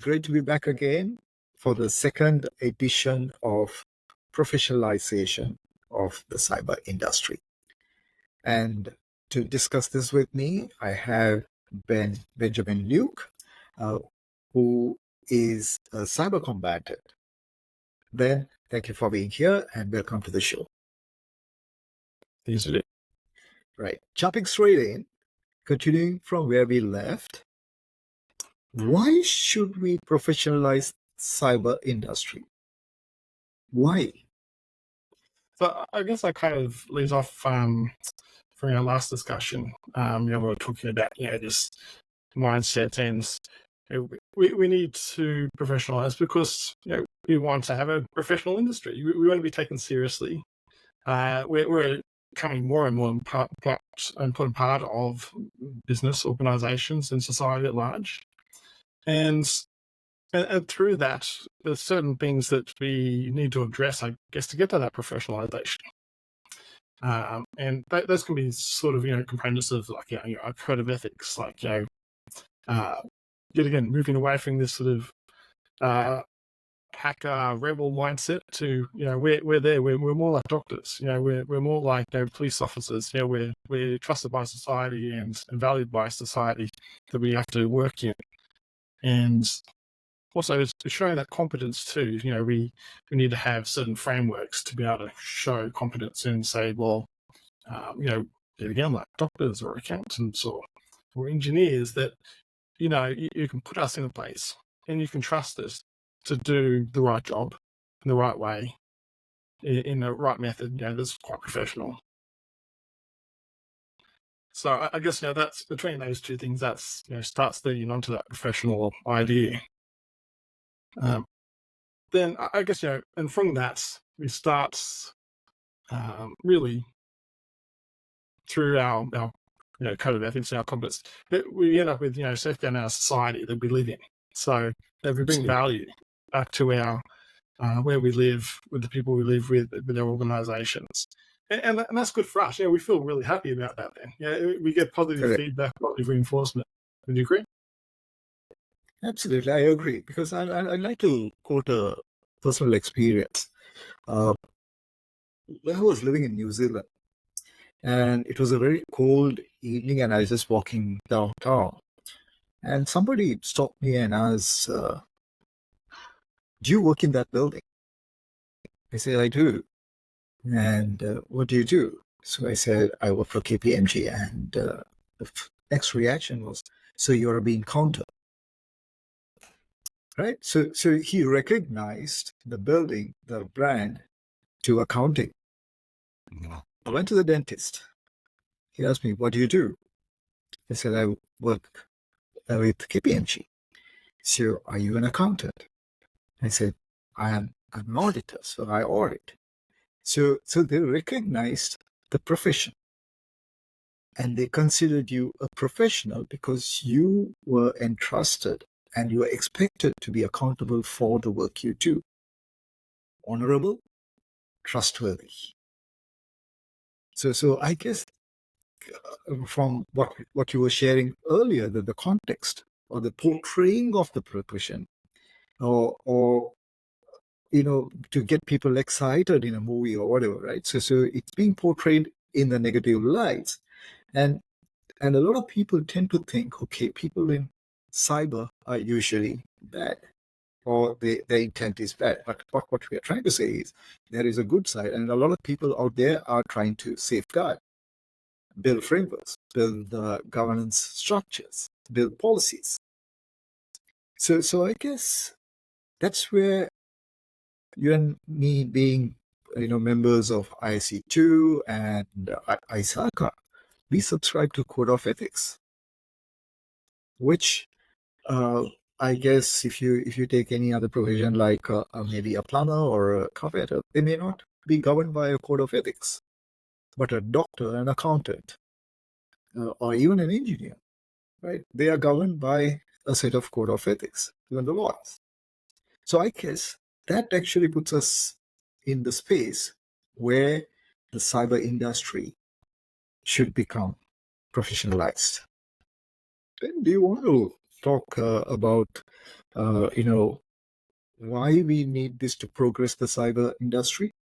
Great to be back again for the second edition of Professionalization of the cyber industry. And to discuss this with me, I have Benjamin Luke, who is a cyber combatant. Ben, thank you for being here and welcome to the show. Thanks, Sujit. Right. Jumping straight in, continuing from where we left, why should we professionalize cyber industry? Why? So I guess that kind of leads off from our last discussion. We were talking about just mindset, and we need to professionalize because we want to have a professional industry. We want to be taken seriously. We're becoming more and more important part of business organizations and society at large, and through that, there's certain things that we need to address, I guess, to get to that professionalization. And those can be sort of, components of like, a code of ethics, like, yet again, moving away from this sort of hacker rebel mindset to, we're more like doctors, we're more like police officers, we're trusted by society and valued by society that we have to work in. And also, to show that competence too, we need to have certain frameworks to be able to show competence and say, well, again, like doctors or accountants or engineers, that you can put us in a place and you can trust us to do the right job in the right way, in the right method. That's quite professional. So I guess that's between those two things. That's starts leading onto that professional idea. Then I guess, and from that, we start really through our code of ethics, our competence, we end up with, safeguarding our society that we live in. So that we bring value back to our, where we live, with the people we live with our organizations. And that's good for us. We feel really happy about that then. We get positive feedback, positive reinforcement. Would you agree? Absolutely, I agree. Because I like to quote a personal experience. I was living in New Zealand, and it was a very cold evening, and I was just walking downtown, and somebody stopped me and asked, "Do you work in that building?" I said, "I do." And what do you do? So I said, "I work for KPMG." And the next reaction was, "So you're a bean counter." Right? So he recognized the building, the brand, to accounting. I went to the dentist. He asked me, "What do you do?" I said, "I work with KPMG." "So are you an accountant?" I said, I'm an auditor, so I audit." So they recognized the profession, and they considered you a professional because you were entrusted and you were expected to be accountable for the work you do. Honorable, trustworthy. So I guess from what you were sharing earlier, that the context or the portraying of the profession, or to get people excited in a movie or whatever, right? So it's being portrayed in the negative light, and a lot of people tend to think, okay, people in cyber are usually bad, or their intent is bad. But what we are trying to say is there is a good side, and a lot of people out there are trying to safeguard, build frameworks, build governance structures, build policies. So I guess that's where you and me, being members of IC2 and ISACA, we subscribe to Code of Ethics, which I guess if you take any other profession like maybe a plumber or a carpenter, they may not be governed by a Code of Ethics, but a doctor, an accountant, or even an engineer, right? They are governed by a set of Code of Ethics, even the laws. So I guess that actually puts us in the space where the cyber industry should become professionalized. Then do you want to talk about Why we need this to progress the cyber industry,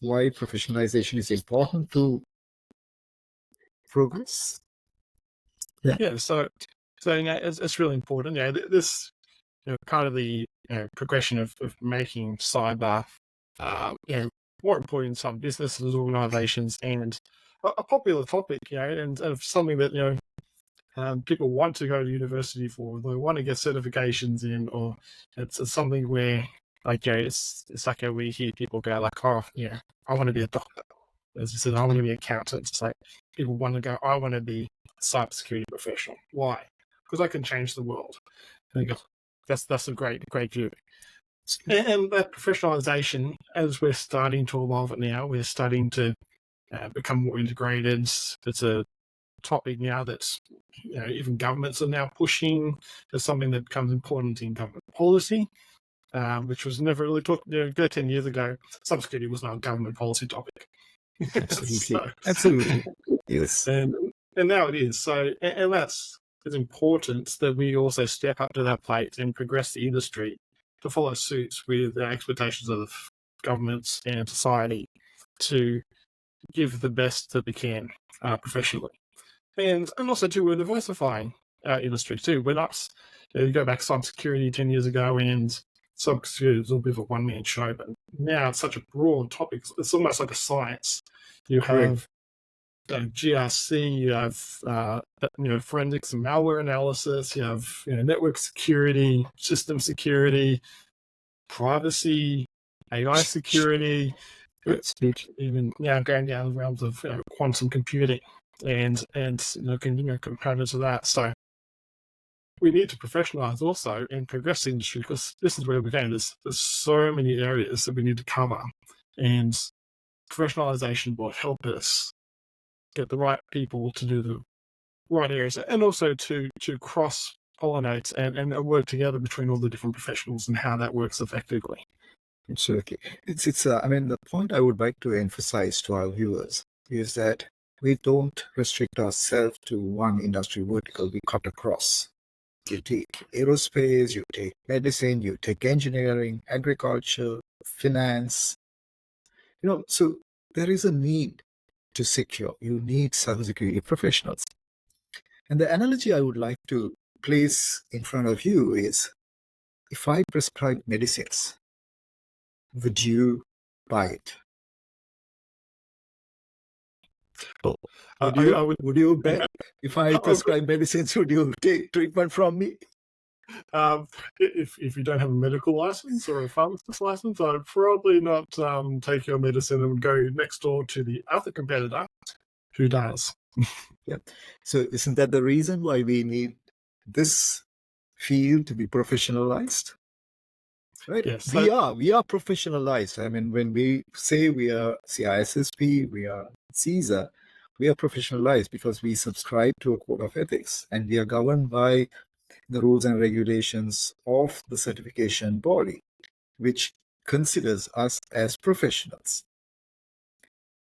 why professionalization is important to progress. Yeah. So it's really important. Yeah, this kind of the progression of making cyber, more important in some businesses, organizations, and a popular topic, and something that people want to go to university for. They want to get certifications in, or it's something where it's like we hear people go like, oh, I want to be a doctor. As you said, I want to be an accountant. It's like people want to go, I want to be a cybersecurity professional. Why? Because I can change the world. And they go, that's a great view. And that professionalization, as we're starting to evolve it now, we're starting to become more integrated. It's a topic now that's even governments are now pushing. It's something that becomes important in government policy, which was never really talked. 10 years ago, cybersecurity was not a government policy topic. Absolutely, absolutely, yes. And now it is. So, and that's it's important that we also step up to that plate and progress the industry to follow suit with the expectations of governments and society to give the best that we can professionally. And also too, we're diversifying our industry too. We're not, you go back cybersecurity 10 years ago and cybersecurity was a bit of a one-man show, but now it's such a broad topic. It's almost like a science. You have GRC, you have forensics and malware analysis, you have network security, system security, privacy, AI security, even going down the realms of quantum computing and components of that. So we need to professionalize also and progress the industry, because this is where we're going. There's so many areas that we need to cover, and professionalization will help us get the right people to do the right areas, and also to cross-pollinate and work together between all the different professionals and how that works effectively. Absolutely. It's I mean, the point I would like to emphasize to our viewers is that we don't restrict ourselves to one industry vertical. We cut across. You take aerospace, you take medicine, you take engineering, agriculture, finance. So there is a need to secure. You need cybersecurity professionals. And the analogy I would like to place in front of you is, if I prescribe medicines, would you buy it? Would you bet? If I prescribe medicines, would you take treatment from me? If you don't have a medical license or a pharmacist license, I'd probably not take your medicine and go next door to the other competitor who does. Yeah. So isn't that the reason why we need this field to be professionalized? Right? Yes, we are professionalized. I mean, when we say we are CISSP, we are CISA, we are professionalized because we subscribe to a code of ethics and we are governed by the rules and regulations of the certification body, which considers us as professionals.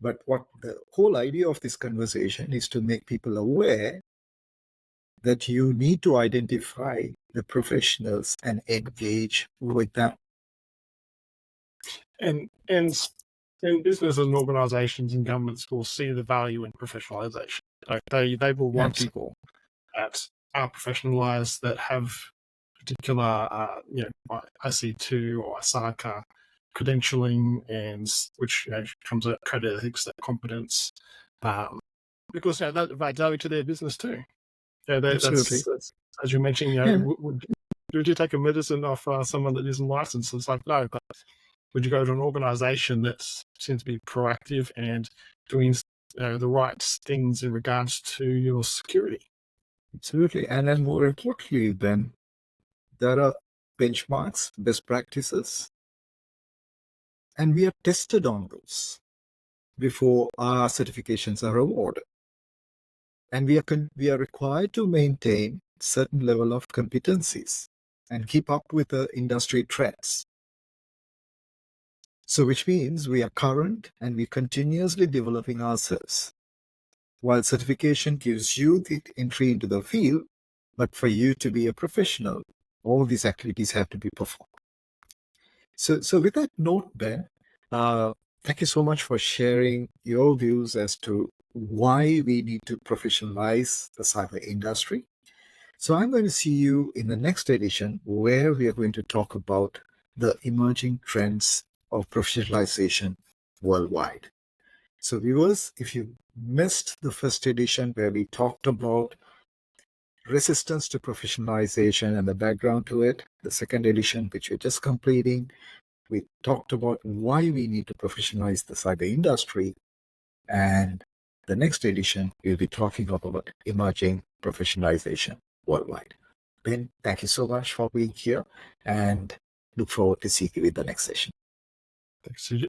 But what the whole idea of this conversation is to make people aware that you need to identify the professionals and engage with them. And businesses and organizations and governments will see the value in professionalization. Like they will want people that are professionalized, that have particular IC2 or ISACA credentialing, and which comes with credit ethics, that competence, because that adds value to their business too. That's, as you mentioned, would you take a medicine off someone that isn't licensed? It's like, no, but would you go to an organization that seems to be proactive and doing the right things in regards to your security? Absolutely. And then more importantly, then there are benchmarks, best practices, and we are tested on those before our certifications are awarded. And we are required to maintain certain level of competencies and keep up with the industry trends. So which means we are current and we continuously developing ourselves. While certification gives you the entry into the field, but for you to be a professional, All these activities have to be performed. So with that note, Ben, thank you so much for sharing your views as to why we need to professionalize the cyber industry. So I'm going to see you in the next edition where we are going to talk about the emerging trends of professionalization worldwide. So viewers, if you missed the first edition where we talked about resistance to professionalization and the background to it, the second edition, which we're just completing, we talked about why we need to professionalize the cyber industry. And the next edition, we'll be talking about emerging professionalization worldwide. Ben, thank you so much for being here and look forward to seeing you in the next session. Thanks, Sujit.